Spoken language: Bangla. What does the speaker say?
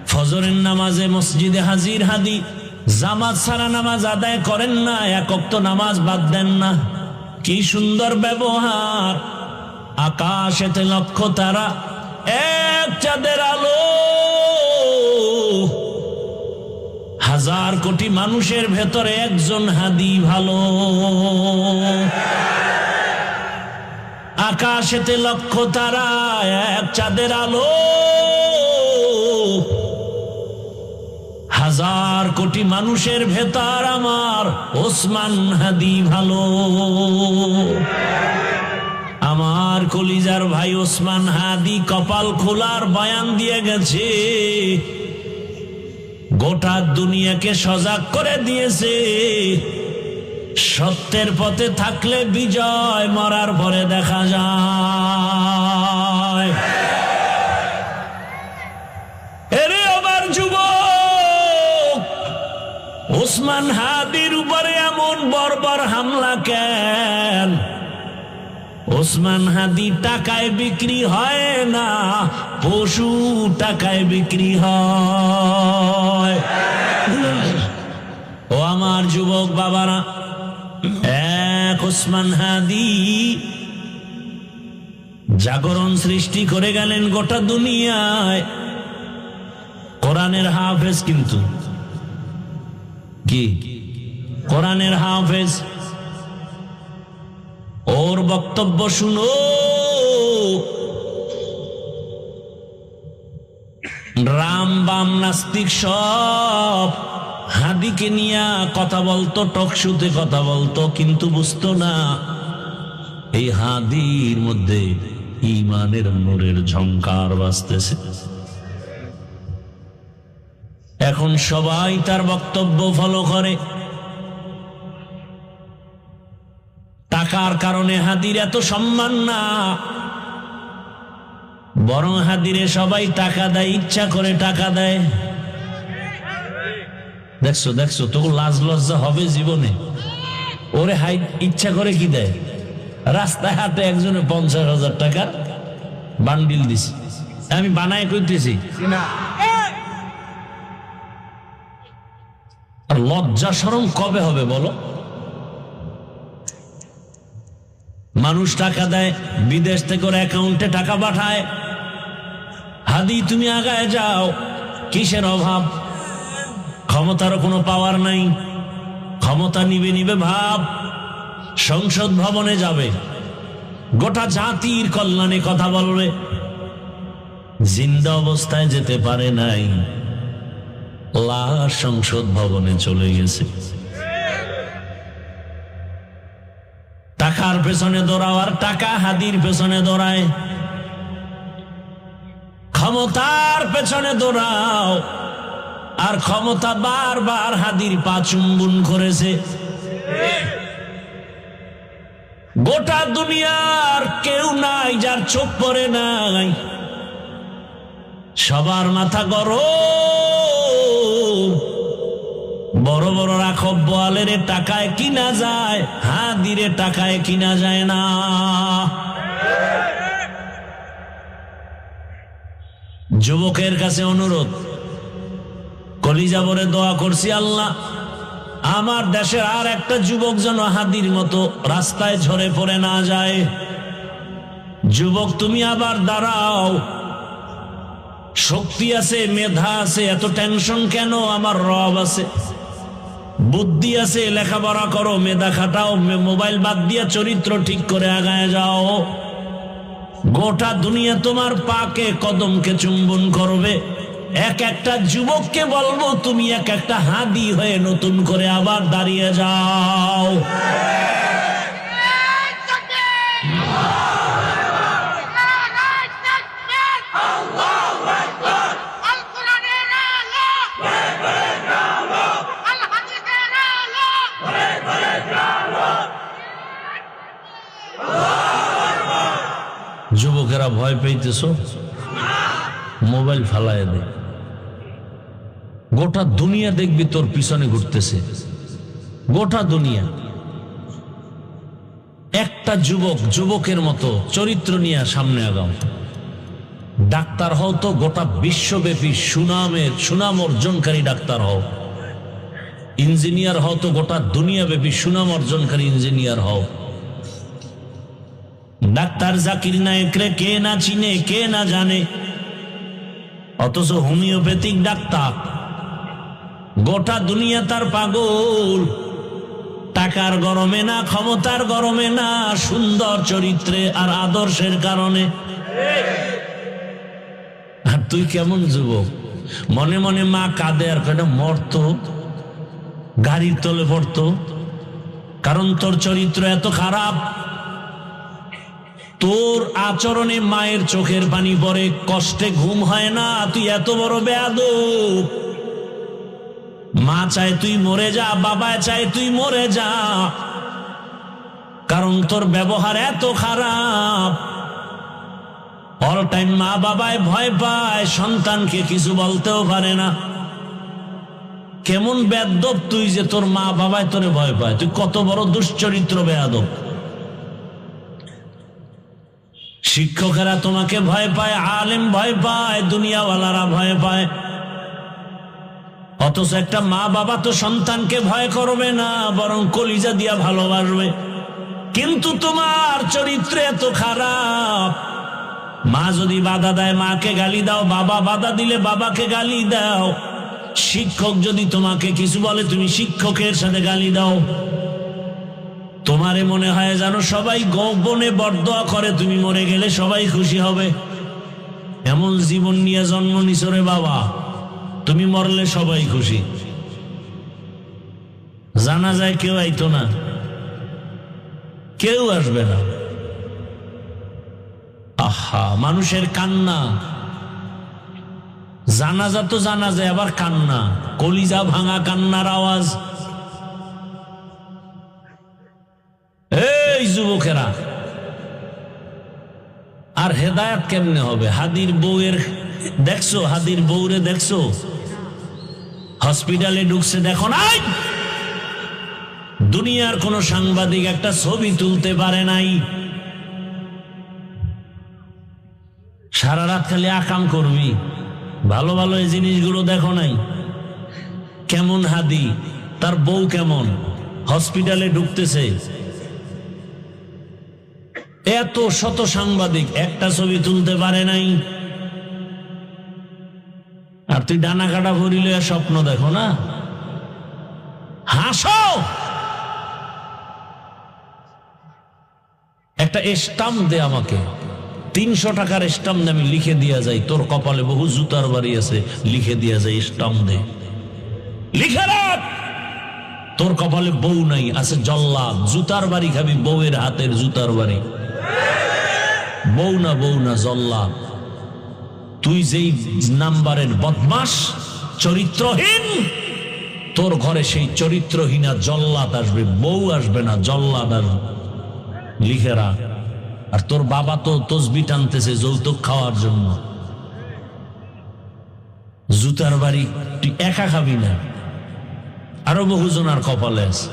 ফজরের নামাজে মসজিদে হাজির হাদি, জামাত ছাড়া নামাজ আদায় করেন না, এক ওয়াক্ত নামাজ বাদ দেন না। কি সুন্দর ব্যবহার! আকাশেতে লক্ষ তারা, এক চাঁদের আলো, হাজার কোটি মানুষের ভেতরে একজন হাদি ভালো। আকাশেতে লক্ষ তারা, এক চাঁদের আলো, হাজার কোটি মানুষের ভেতর আমার ওসমান হাদি ভালো। আমার কলিজার ভাই ওসমান হাদি কপাল খোলার বয়ান দিয়ে গেছে, গোটা দুনিয়াকে সজাগ করে দিয়েছে। সত্যের পথে থাকলে বিজয় মরার পরে দেখা যায়। এরে আমার যুবক, ওসমান হাদির উপরে এমন বর্বর হামলা কেন? ওসমান হাদি টাকায় বিক্রি হয় না, পশু টাকায় বিক্রি হয়। ও আমার যুবক বাবারা, এক ওসমান হাদি জাগরণ সৃষ্টি করে গেলেন গোটা দুনিয়ায়। কোরআনের হাফেজ, কিন্তু কি কোরআনের হাফেজ। ওর বক্তব্য শুনো, রাম বাম নাস্তিক সব হাদিকে নিয়ে কথা বলতো, টকশুতে কথা বলতো, কিন্তু বুঝতো না এই হাদির মধ্যে ঈমানের নূরের ঝংকার বাজতেছে। এখন সবাই তার বক্তব্য ফলো করে। টাকার কারণে হাদির এত সম্মান না, বরং হাদিরে সবাই টাকা দেয়, ইচ্ছা করে টাকা দেয়। দেখছো দেখছো, তোকে লাজ লজ্জা হবে জীবনে? ওরে হাই ইচ্ছা করে কি দেয়? রাস্তায় হাটে একজনে 50,000 টাকা বান্ডিল দিছে, আমি বানায় কইতেছি না। আর লজ্জা শরম কবে হবে বলো? মানুষ টাকা দেয়, বিদেশ থেকে ওর অ্যাকাউন্টে টাকা পাঠায়। হাদি তুমি আগায় যাও, কিসের অভাব? ক্ষমতারও কোনো পাওয়ার নাই, ক্ষমতা নিবে নিবে ভাব। সংসদ ভবনে যাবে, গোটা জাতির কল্যাণে কথা বলবে। জিন্দা অবস্থায় যেতে পারে নাই, লাশ সংসদ ভবনে চলে গেছে। টাকার পেছনে দৌড়াও, আর টাকা হাদির পেছনে দৌড়ায়। ক্ষমতার পেছনে দৌড়াও, আর ক্ষমতা বারবার হাদির পা চুম্বন করেছে। গোটা দুনিয়ার কেউ নাই যার চোখ পড়ে নাই, সবার মাথা গরম। বড় বড় রাখব বোয়ালের টাকায় কিনা যায়, হাদিরে টাকায় কিনা যায় না। যুবকের কাছে অনুরোধ, কলিজা ভরে দোয়া করছি, আল্লাহ আমার দেশের আর একটা যুবক যেন হাদির মতো রাস্তায় ঝরে পড়ে না যায়। যুবক তুমি আবার দাঁড়াও, শক্তি আছে, মেধা আছে, এত টেনশন কেন? আমার রব আছে, বুদ্ধি আছে, লেখাপড়া করো, মেধা খাটাও, মোবাইল বাদ দিয়ে চরিত্র ঠিক করে আগায় যাও। গোটা দুনিয়া তোমার পাকে কদমকে চুম্বন করবে। এক একটা যুবককে বলবো, তুমি এক একটা হাদি হয়ে নতুন করে আবার দাঁড়িয়ে যাও। যুবকেরা ভয় পেয়েছ, মোবাইল ফালায় দে, গোটা দুনিয়া দেখবি তোর পিছনে ঘুরতেছে, গোটা দুনিয়া। একটা যুবক যুবকের মতো চরিত্র নিয়ে সামনে আগাও। ডাক্তার হও তো গোটা বিশ্বব্যাপী সুনাম অর্জনকারী ডাক্তার হও। ইঞ্জিনিয়ার হও তো গোটা দুনিয়াব্যাপী সুনাম অর্জনকারী ইঞ্জিনিয়ার হও। ডাক্তার জাকির নায়েকরে কে না চিনে, কে না জানে, অথচ হোমিওপ্যাথিক ডাক্তার গোটা দুনিয়া তার পাগল। টাকার গরমে না, ক্ষমতার গরমে না, সুন্দর চরিত্রে আর আদর্শের কারণে। আর তুই কেমন যুবক, মনে মনে মা কাঁদে আর কয়টা মরতো, গাড়ির তলে পড়তো, কারণ তোর চরিত্র এত খারাপ। তোর আচরণে মায়ের চোখের পানি পড়ে, কষ্টে ঘুম হয় না, তুই এত বড় বেয়াদব। মা চায় তুই মরে যা, বাবা চায় তুই মরে যা, কারণ তোর ব্যবহার এত খারাপ। অল টাইম মা বাবায় ভয় পায়, সন্তানকে কিছু বলতেও পারে না। কেমন বেয়াদব তুই যে তোর মা বাবায় তোরে ভয় পায়, তুই কত বড় দুশ্চরিত্র বেয়াদব। শিক্ষকেরা তোমাকে ভয় পায়, আলেম ভয় পায়, দুনিয়াওয়ালারা ভয় পায়, অথচ একটা মা বাবা তো সন্তানকে ভয় করবে না, বরং কলিজা দিয়া ভালোবাসবে। কিন্তু তোমার চরিত্র এত খারাপ। মা যদি বাধা দেয় মাকে গালি দাও, বাবা বাধা দিলে বাবাকে গালি দাও, শিক্ষক যদি তোমাকে কিছু বলে তুমি শিক্ষকের সাথে গালি দাও। তোমারে মনে হয় যেন সবাই গোপনে বরদোয়া করে, তুমি মরে গেলে সবাই খুশি হবে। এমন জীবন নিয়ে জন্ম নিছো রে বাবা, তুমি মরলে সবাই খুশি। জানা যায় কেউ আইতো না, কেউ আসবে না। আহা, মানুষের কান্না, জানাজা তো জানা যায়, আবার কান্না, কলিজা ভাঙা কান্নার আওয়াজ। এই যুবকেরা, আর হেদায়েত কেমনে হবে? হাদির বউয়ের দেখছো, হাদির বউরে দেখছো হসপিটালে ঢুকছে, দেখো নাই? দুনিয়ার কোন সাংবাদিক একটা ছবি তুলতে পারে নাই। সারা রাত খালি আকাম করবি, ভালো ভালো এই জিনিসগুলো দেখো নাই? কেমন হাদি, তার বউ কেমন, হসপিটালে ঢুকতেছে, এত শত সাংবাদিক একটা ছবি তুলতে পারে নাই। আর তুই ডানা কাটা ভরিলে স্বপ্ন দেখো না? হাসো। একটা স্টাম্প দে আমাকে, 300 টাকার স্টাম্প দে, আমি লিখে দিয়া যাই তোর কপালে বহু জুতার বাড়ি আছে, লিখে দিয়া যাই, স্টাম্প দে, লিখে রাখ। তোর কপালে বউ নাই, আছে জল্লাদ, জুতার বাড়ি খাবি, বউয়ের হাতের জুতার বাড়ি। বউ না জল্লাদ। তুই যেই নাম্বারের বদমাস, চরিত্রহীন, তোর ঘরে সেই চরিত্রহীনা জল্লাদ আসবে, বউ আসবে না, জল্লাদ আসবে। লিখে রাখ। আর তোর বাবা তো তসবি টানতেছে যৌতুক খাওয়ার জন্য। জুতার বাড়ি তুই একা খাবি না, আরো বহুজনার কপালে আছে।